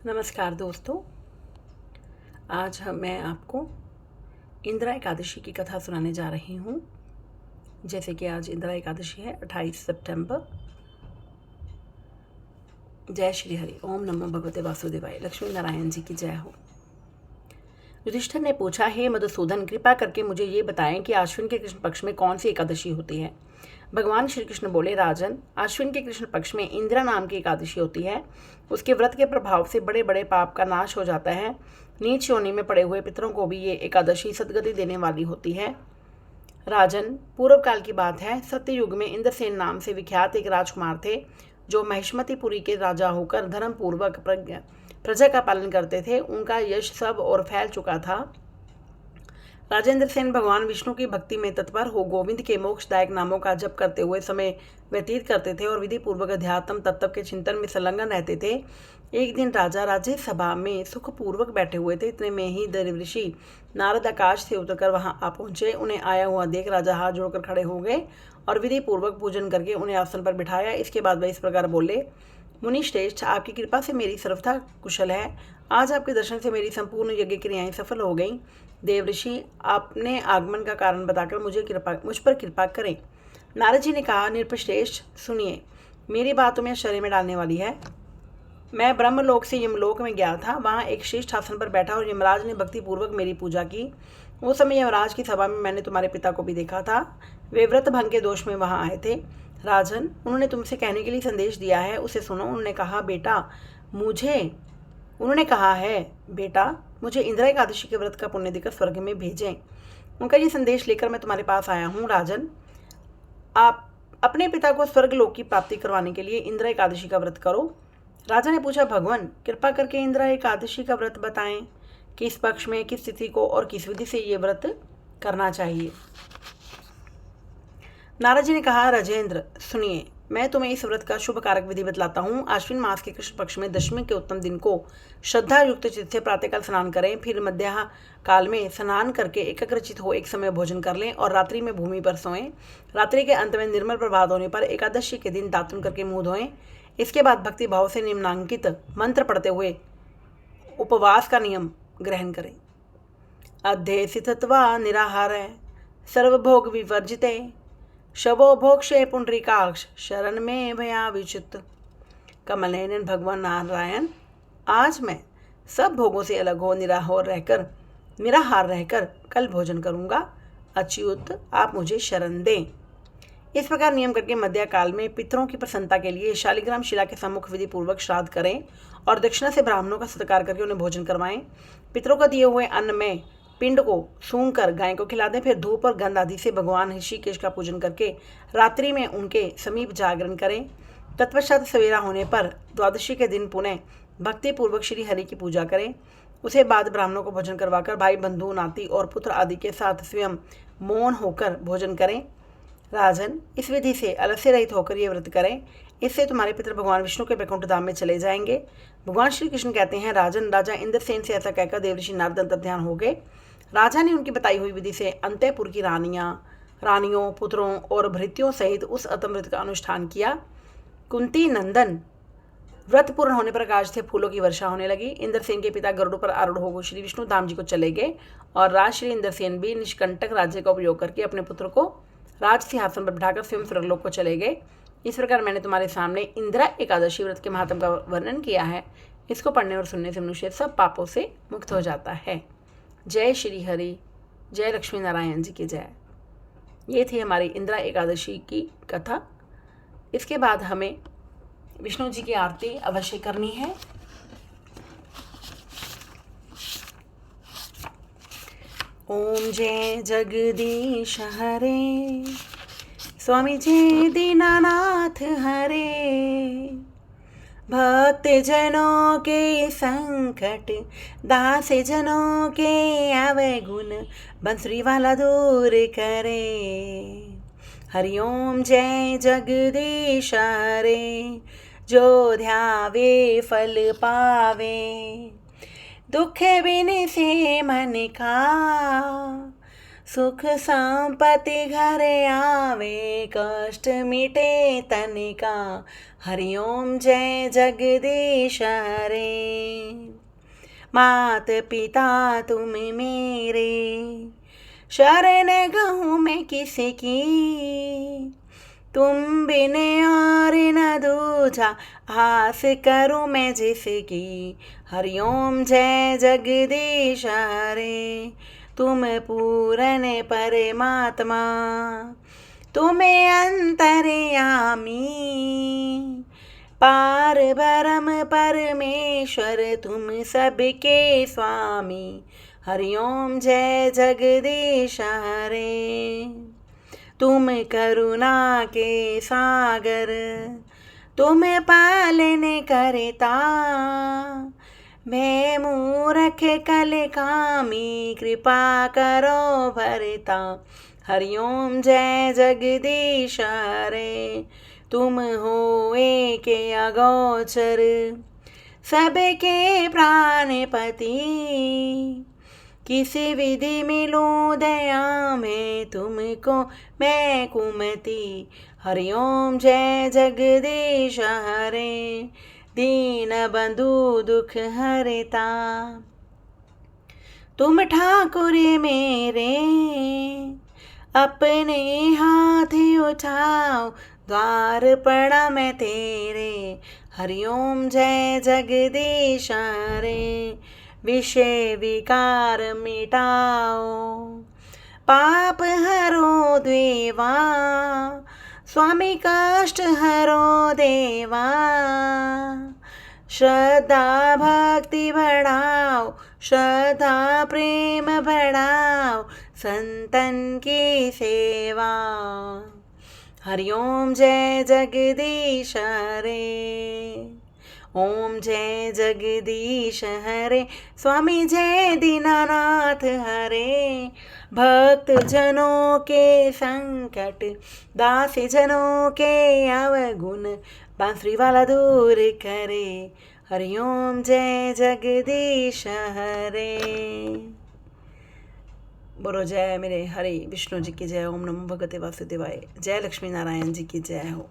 नमस्कार दोस्तों। आज मैं आपको इंदिरा एकादशी की कथा सुनाने जा रही हूँ। जैसे कि आज इंदिरा एकादशी है 28 सितंबर। जय श्री हरि। ओम नमो भगवते वासुदेवाय। लक्ष्मी नारायण जी की जय हो। युधिष्ठिर ने पूछा, हे मधुसूदन, कृपा करके मुझे ये बताएं कि आश्विन के कृष्ण पक्ष में कौन सी एकादशी होती है। भगवान श्री कृष्ण बोले, राजन, आश्विन के कृष्ण पक्ष में इंदिरा नाम की एकादशी होती है। उसके व्रत के प्रभाव से बड़े बड़े पाप का नाश हो जाता है। नीच योनि में पड़े हुए पितरों को भी ये एकादशी सदगति देने वाली होती है। राजन, पूर्व काल की बात है। सत्ययुग में इंद्रसेन नाम से विख्यात एक राजकुमार थे, जो महिष्मतिपुरी के राजा होकर धर्म पूर्वक प्रजा का पालन करते थे। उनका यश सब और फैल चुका था। राजेंद्र सेन भगवान विष्णु की भक्ति में तत्पर हो गोविंद के मोक्षदायक नामों का जप करते हुए समय व्यतीत करते थे और विधि पूर्वक अध्यात्म तत्व के चिंतन में संलग्न रहते थे। एक दिन राजा राज्य सभा में सुखपूर्वक बैठे हुए थे। इतने में ही देव ऋषि नारद आकाश से उतरकर वहां आ पहुंचे। उन्हें आया हुआ देख राजा हाथ जोड़कर खड़े हो गए और विधि पूर्वक पूजन करके उन्हें आसन पर बिठाया। इसके बाद वह इस प्रकार बोले, मुनि श्रेष्ठ, आपकी कृपा से मेरी सर्वथा कुशल है। आज आपके दर्शन से मेरी संपूर्ण यज्ञ क्रियाएं सफल हो गईं। देव ऋषि, आपने आगमन का कारण बताकर मुझ पर कृपा करें। नारद जी ने कहा, नृपश्रेष्ठ, सुनिए, मेरी बात तुम्हें आश्चर्य में डालने वाली है। मैं ब्रह्मलोक से यमलोक में गया था। वहाँ एक श्रेष्ठ आसन पर बैठा और यमराज ने भक्तिपूर्वक मेरी पूजा की। उस समय यमराज की सभा में मैंने तुम्हारे पिता को भी देखा था। वे व्रत भंग के दोष में वहाँ आए थे। राजन, उन्होंने तुमसे कहने के लिए संदेश दिया है, उसे सुनो। उन्होंने कहा, बेटा, मुझे इंदिरा एकादशी के व्रत का पुण्य देकर स्वर्ग में भेजें। उनका ये संदेश लेकर मैं तुम्हारे पास आया हूँ। राजन, आप अपने पिता को स्वर्ग लोक की प्राप्ति करवाने के लिए इंदिरा एकादशी का व्रत करो। राजा ने पूछा, भगवान, कृपा करके इंदिरा एकादशी का व्रत बताएं। किस पक्ष में, किस तिथि को और किस विधि से ये व्रत करना चाहिए। नारद जी ने कहा, राजेंद्र, सुनिए, मैं तुम्हें इस व्रत का शुभ कारक विधि बतलाता हूँ। आश्विन मास के कृष्ण पक्ष में दशमी के उत्तम दिन को श्रद्धा युक्त चित्त से प्रातःकाल स्नान करें। फिर मध्याह्न काल में स्नान करके एकाग्रचित हो एक समय भोजन कर लें और रात्रि में भूमि पर सोएं। रात्रि के अंत में निर्मल प्रभात होने पर एकादशी के दिन दातुन करके मुंह धोएं। इसके बाद भक्ति भाव से निम्नांकित मंत्र पढ़ते हुए उपवास का नियम ग्रहण करें। अध्येसितत्वा निराहार सर्वभोग विवर्जिते शवो भोक्षे पुंडरीकाक्ष शरण में भया विच्युत। कमल नयन भगवान नारायण, आज मैं सब भोगों से अलग हो निराहार रहकर कल भोजन करूंगा। अच्युत, आप मुझे शरण दें। इस प्रकार नियम करके मध्य काल में पितरों की प्रसन्नता के लिए शालिग्राम शिला के सम्मुख विधि पूर्वक श्राद्ध करें और दक्षिणा से ब्राह्मणों का सत्कार करके उन्हें भोजन करवाएं। पितरों का दिए हुए अन्न में पिंड को सूंघ कर गाय को खिला दें। फिर धूप और गंध आदि से भगवान ऋषिकेश का पूजन करके रात्रि में उनके समीप जागरण करें। तत्पश्चात सवेरा होने पर द्वादशी के दिन पुनः भक्ति पूर्वक श्री हरि की पूजा करें। उसे बाद ब्राह्मणों को भोजन करवाकर भाई बंधु नाती और पुत्र आदि के साथ स्वयं मौन होकर भोजन करें। राजन, इस विधि से अलस्य रहित होकर ये व्रत करें। इससे तुम्हारे पितर भगवान विष्णु के वैकुंठ धाम में चले जाएंगे। भगवान श्री कृष्ण कहते हैं, राजन, राजा इंद्रसेन से ऐसा कहकर देवऋषि नारद अंतर्ध्यान हो गए। राजा ने उनकी बताई हुई विधि से अंतःपुर की रानियों, पुत्रों और भृत्यों सहित उस अतम व्रत का अनुष्ठान किया। कुंती नंदन, व्रत पूर्ण होने पर आकाश से फूलों की वर्षा होने लगी। इंद्रसेन के पिता गरुड़ पर आरूढ़ होकर श्री विष्णु धाम जी को चले गए और राज श्री इंद्रसेन भी निष्कंटक राज्य का उपयोग करके अपने पुत्र को राज सिंहासन पर बिठाकर स्वयं स्वर्गलोक को चले गए। इस प्रकार मैंने तुम्हारे सामने इंदिरा एकादशी व्रत के महात्म का वर्णन किया है। इसको पढ़ने और सुनने से मनुष्य सब पापों से मुक्त हो जाता है। जय श्री हरि। जय लक्ष्मी नारायण जी की जय। ये थी हमारी इंदिरा एकादशी की कथा। इसके बाद हमें विष्णु जी की आरती अवश्य करनी है। ओम जय जगदीश हरे, स्वामी जय दीनानाथ हरे। भक्त जनों के संकट, दास जनों के अवगुण, बंसुरी वाला दूर करे। हरिओम जय जगदीश हरे, जो ध्यावे फल पावे। दुख बिन से मन का सुख संपत्ति घरे आवे, कष्ट मिटे तन का। हरिओम जय जगदीश हरे। मात पिता तुम मेरे, शरण गहूँ मैं किसकी। तुम बिन और न दूजा, आस करूँ मैं जिसकी। हरिओम जय जगदीश हरे। तुम पूरन परमात्मा, तुम्हें अंतर्यामी। पार ब्रह्म परमेश्वर, तुम सबके स्वामी। हरिओम जय जगदीश हरे। तुम करुणा के सागर, तुम पालन करता। मैं मूर्ख कल कामी, कृपा करो भरता। हरिओम जय जगदीश हरे। तुम हो एक अगोचर, सबके प्राणपति। किसी विधि मिलूं दया में, तुमको मैं कुमति। हरिओम जय जगदीश हरे। दीन बंधु दुख हरता, तुम ठाकुर मेरे। अपने हाथ उठाओ, द्वार पड़ा मैं तेरे। हरिओम जय जगदीश हरे। विषय विकार मिटाओ, पाप हरो देवा। स्वामी कष्ट हरो देवा। श्रद्धा भक्ति बढ़ाओ, श्रद्धा प्रेम बढ़ाओ, संतन की सेवा। हरिओम जय जगदीश हरे। ओम जय जगदीश हरे। स्वामी जय दीनानाथ हरे। भक्त जनों के संकट, दास जनों के अवगुण, बांसुरी वाला दूर करे। हरिओम जय जगदीश हरे। बोलो जय मेरे हरे विष्णु जी की जय। ओम नमो भगवते वासुदेवाय। जय लक्ष्मी नारायण जी की जय हो।